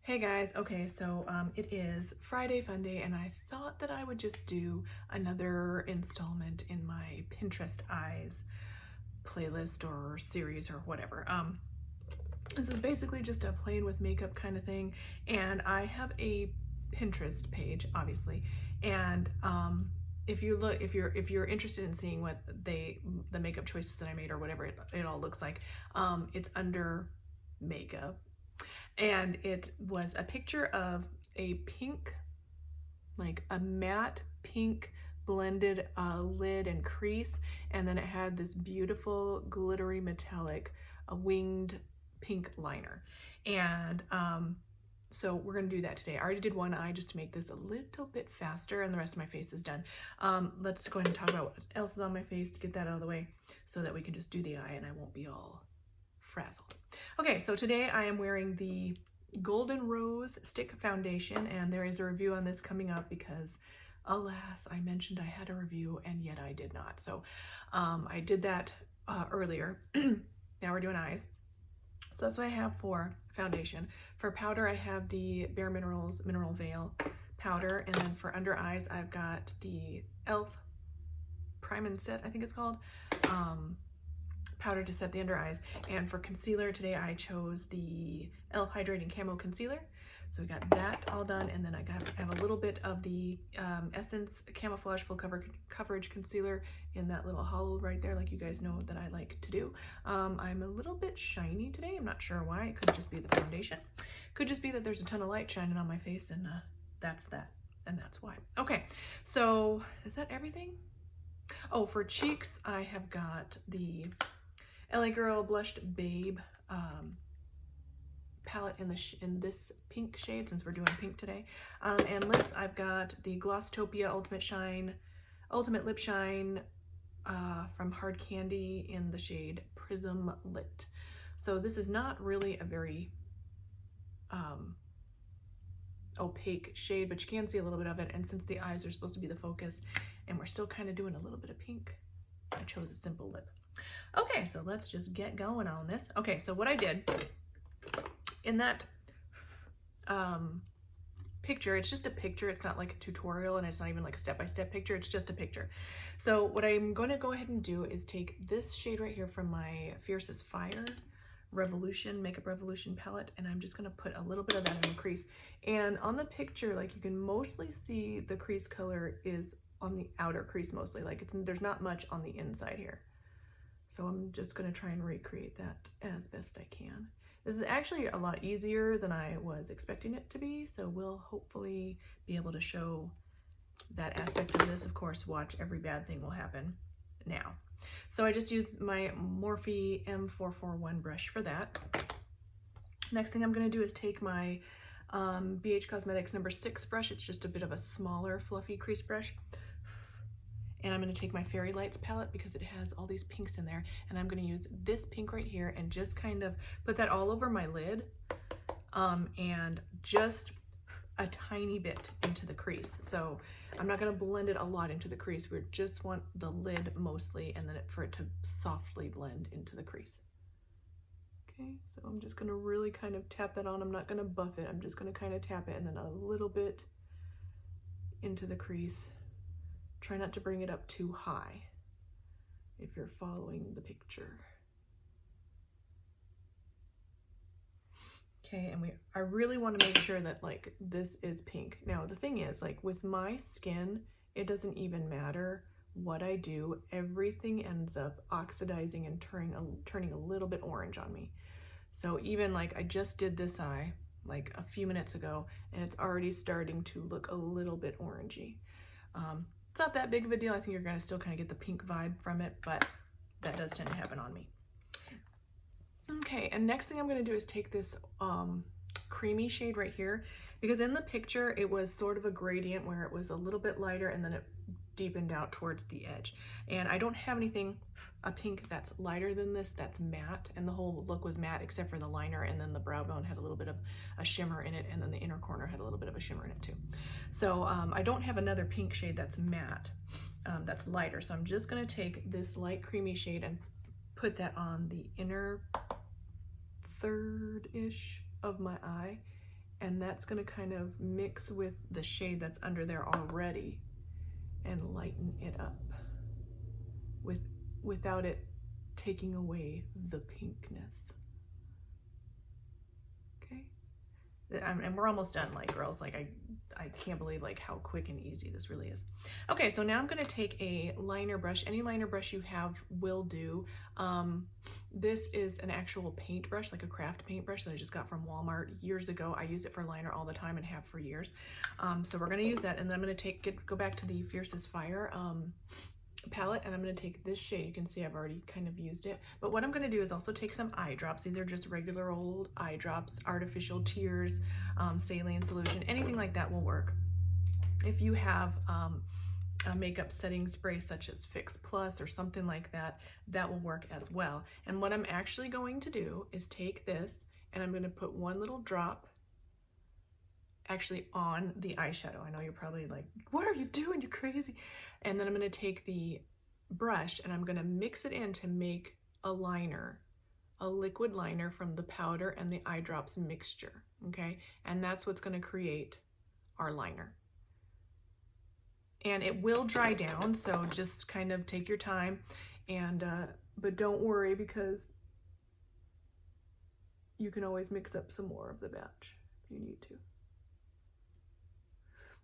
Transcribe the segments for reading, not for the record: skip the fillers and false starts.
Hey guys, okay, so it is Friday Funday, and I thought that I would just do another installment in my Pinterest Eyes playlist or series or whatever. This is basically just a playing with makeup kind of thing, and I have a Pinterest page, obviously, and if you're interested in seeing what the makeup choices that I made or whatever it all looks like, it's under makeup. And it was a picture of a pink, like a matte pink blended lid and crease, and then it had this beautiful glittery metallic winged pink liner. And so we're gonna do that today. I already did one eye just to make this a little bit faster, and the rest of my face is done. Let's go ahead and talk about what else is on my face to get that out of the way so that we can just do the eye and I won't be all frazzled. Okay, so today I am wearing the Golden Rose Stick Foundation, and there is a review on this coming up because, alas, I mentioned I had a review and yet I did not. So I did that earlier. Now we're doing eyes. So that's what I have for foundation. For powder, I have the Bare Minerals Mineral Veil powder, and then for under eyes, I've got the e.l.f. Prime and Set, I think it's called. Powder to set the under eyes. And for concealer today I chose the e.l.f. Hydrating Camo Concealer. So we got that all done, and then I have a little bit of the Essence Camouflage Full Coverage Concealer in that little hollow right there, like you guys know that I like to do. I'm a little bit shiny today. I'm not sure why. It could just be the foundation. Could just be that there's a ton of light shining on my face, and that's that, and that's why. Okay, so is that everything? Oh, for cheeks I have got the LA Girl Blushed Babe palette in this pink shade, since we're doing pink today. And lips, I've got the Glosstopia Ultimate Lip Shine from Hard Candy in the shade Prism Lit. So this is not really a very opaque shade, but you can see a little bit of it, and since the eyes are supposed to be the focus and we're still kind of doing a little bit of pink, I chose a simple lip. Okay, so let's just get going on this. Okay, so what I did in that picture, it's just a picture, it's not like a tutorial, and it's not even like a step-by-step picture, it's just a picture. So what I'm going to go ahead and do is take this shade right here from my Fiercest Fire Makeup Revolution palette, and I'm just going to put a little bit of that in the crease. And on the picture, like, you can mostly see the crease color is on the outer crease mostly, like there's not much on the inside here. So I'm just going to try and recreate that as best I can. This is actually a lot easier than I was expecting it to be, so we'll hopefully be able to show that aspect of this. Of course, watch every bad thing will happen now. So I just used my Morphe M441 brush for that. Next thing I'm going to do is take my BH Cosmetics number 6 brush. It's just a bit of a smaller fluffy crease brush. And I'm going to take my Fairy Lights palette because it has all these pinks in there, and I'm going to use this pink right here and just kind of put that all over my lid, and just a tiny bit into the crease. So I'm not going to blend it a lot into the crease. We just want the lid mostly, and then for it to softly blend into the crease. Okay, so I'm just going to really kind of tap that on. I'm not going to buff it. I'm just going to kind of tap it, and then a little bit into the crease. Try not to bring it up too high if you're following the picture. Okay, and I really want to make sure that, like, this is pink. Now the thing is, like, with my skin, it doesn't even matter what I do, everything ends up oxidizing and turning a little bit orange on me. So even, like, I just did this eye like a few minutes ago, and it's already starting to look a little bit orangey. It's not that big of a deal. I think you're going to still kind of get the pink vibe from it, but that does tend to happen on me. Okay, and next thing I'm going to do is take this creamy shade right here, because in the picture it was sort of a gradient where it was a little bit lighter and then it deepened out towards the edge. And I don't have anything, a pink that's lighter than this, that's matte, and the whole look was matte except for the liner, and then the brow bone had a little bit of a shimmer in it, and then the inner corner had a little bit of a shimmer in it too. So I don't have another pink shade that's matte, that's lighter, so I'm just going to take this light creamy shade and put that on the inner third-ish of my eye, And that's going to kind of mix with the shade that's under there already and lighten it up without it taking away the pinkness. Okay, and we're almost done, like, girls. Like, I can't believe like how quick and easy this really is. Okay, so now I'm going to take a liner brush. Any liner brush you have will do. This is an actual paintbrush, like a craft paintbrush that I just got from Walmart years ago. I use it for liner all the time and have for years. So we're going to use that, and then I'm going to go back to the Fiercest Fire palette, and I'm going to take this shade. You can see I've already kind of used it, but what I'm going to do is also take some eye drops. These are just regular old eye drops, artificial tears, saline solution, anything like that will work. If you have a makeup setting spray such as Fix Plus or something like that, that will work as well. And what I'm actually going to do is take this and I'm going to put one little drop actually on the eyeshadow. I know you're probably like, what are you doing? You're crazy. And then I'm going to take the brush and I'm going to mix it in to make a liner, a liquid liner from the powder and the eye drops mixture. Okay, and that's what's going to create our liner. And it will dry down, so just kind of take your time, and but don't worry, because you can always mix up some more of the batch if you need to.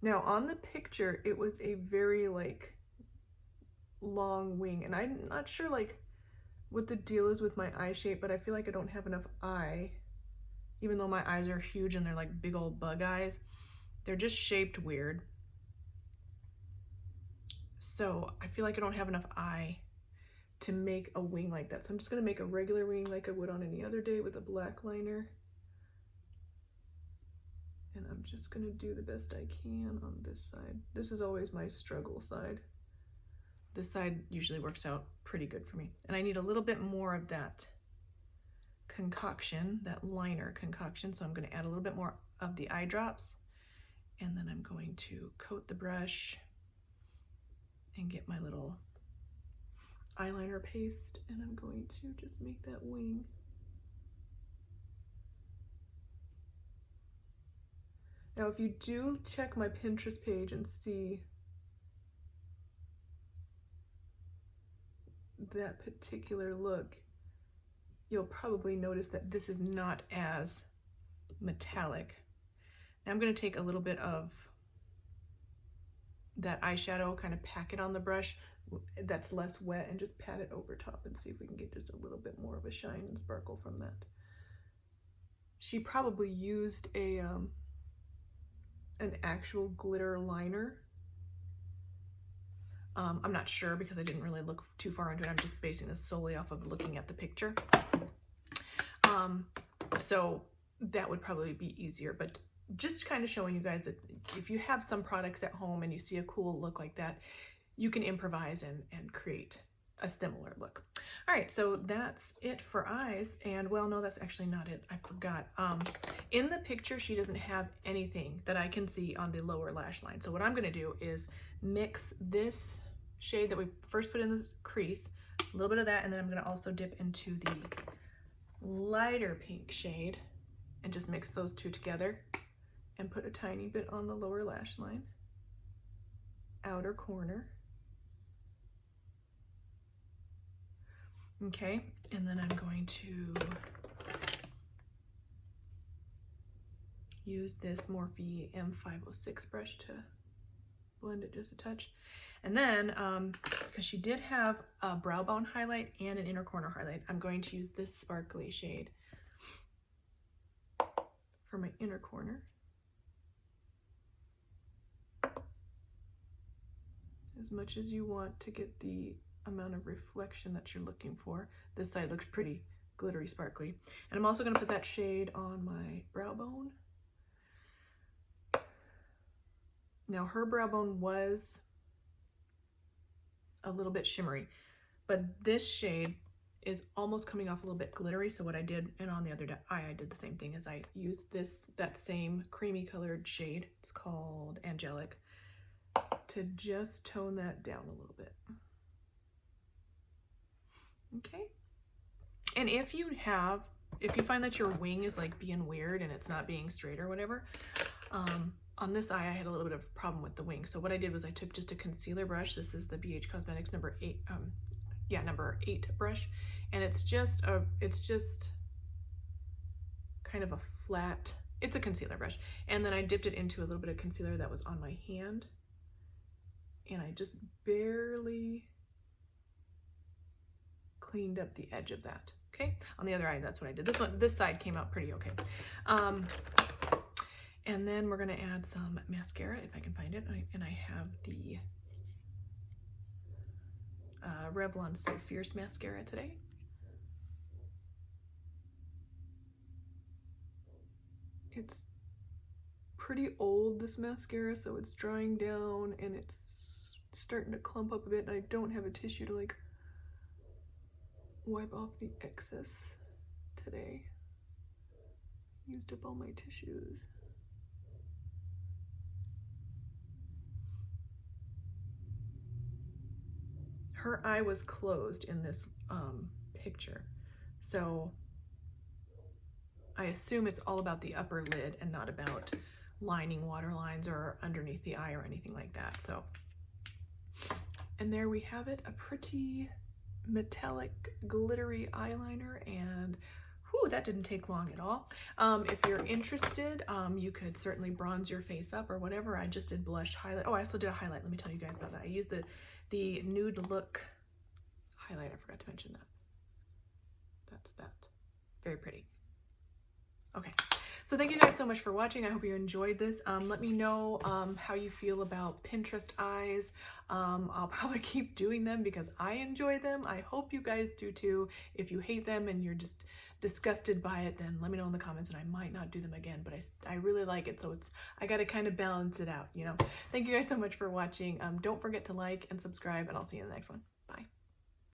Now on the picture, it was a very like long wing, and I'm not sure like what the deal is with my eye shape, but I feel like I don't have enough eye, even though my eyes are huge and they're like big old bug eyes. They're just shaped weird. So I feel like I don't have enough eye to make a wing like that. So I'm just gonna make a regular wing like I would on any other day with a black liner. And I'm just gonna do the best I can on this side. This is always my struggle side. This side usually works out pretty good for me. And I need a little bit more of that concoction, that liner concoction. So I'm gonna add a little bit more of the eye drops, and then I'm going to coat the brush and get my little eyeliner paste, and I'm going to just make that wing. Now, if you do check my Pinterest page and see that particular look, you'll probably notice that this is not as metallic. Now I'm going to take a little bit of that eyeshadow, kind of pack it on the brush that's less wet, and just pat it over top and see if we can get just a little bit more of a shine and sparkle from that. She probably used a an actual glitter liner. I'm not sure because I didn't really look too far into it. I'm just basing this solely off of looking at the picture. So that would probably be easier, but just kind of showing you guys that if you have some products at home and you see a cool look like that, you can improvise and create a similar look. All right, so that's it for eyes. And well, no, that's actually not it. I forgot. In the picture, she doesn't have anything that I can see on the lower lash line. So what I'm gonna do is mix this shade that we first put in the crease, a little bit of that, and then I'm gonna also dip into the lighter pink shade and just mix those two together and put a tiny bit on the lower lash line, outer corner. Okay, and then I'm going to use this Morphe M506 brush to blend it just a touch. And then, because she did have a brow bone highlight and an inner corner highlight, I'm going to use this sparkly shade for my inner corner. As much as you want to get the amount of reflection that you're looking for. This side looks pretty glittery, sparkly. And I'm also going to put that shade on my brow bone. Now her brow bone was a little bit shimmery, but this shade is almost coming off a little bit glittery. So what I did, and on the other eye I did the same thing, is I used that same creamy colored shade, it's called Angelic, to just tone that down a little bit. Okay, and if you have if you find that your wing is like being weird and it's not being straight or whatever, on this eye I had a little bit of a problem with the wing. So what I did was I took just a concealer brush. This is the BH Cosmetics number 8, number 8 brush, and it's just kind of a flat, it's a concealer brush. And then I dipped it into a little bit of concealer that was on my hand, and I just barely cleaned up the edge of that. Okay, on the other eye, that's what I did. This side came out pretty okay. And then we're gonna add some mascara if I can find it. And I have the Revlon So Fierce mascara today. It's pretty old, this mascara, so it's drying down and it's starting to clump up a bit, and I don't have a tissue to like wipe off the excess today. Used up all my tissues. Her eye was closed in this picture, so I assume it's all about the upper lid and not about lining water lines or underneath the eye or anything like that. So, and there we have it, a pretty metallic glittery eyeliner, and whew, that didn't take long at all. If you're interested, you could certainly bronze your face up or whatever. I just did blush, highlight. Oh, I also did a highlight. Let me tell you guys about that. I used the Nude Look highlight. I forgot to mention that. That's that. Very pretty. Okay, so thank you guys so much for watching. I hope you enjoyed this. Let me know how you feel about Pinterest eyes. I'll probably keep doing them because I enjoy them. I hope you guys do too. If you hate them and you're just disgusted by it, then let me know in the comments and I might not do them again, but I really like it, so I gotta kind of balance it out, you know. Thank you guys so much for watching. Don't forget to like and subscribe, and I'll see you in the next one. Bye.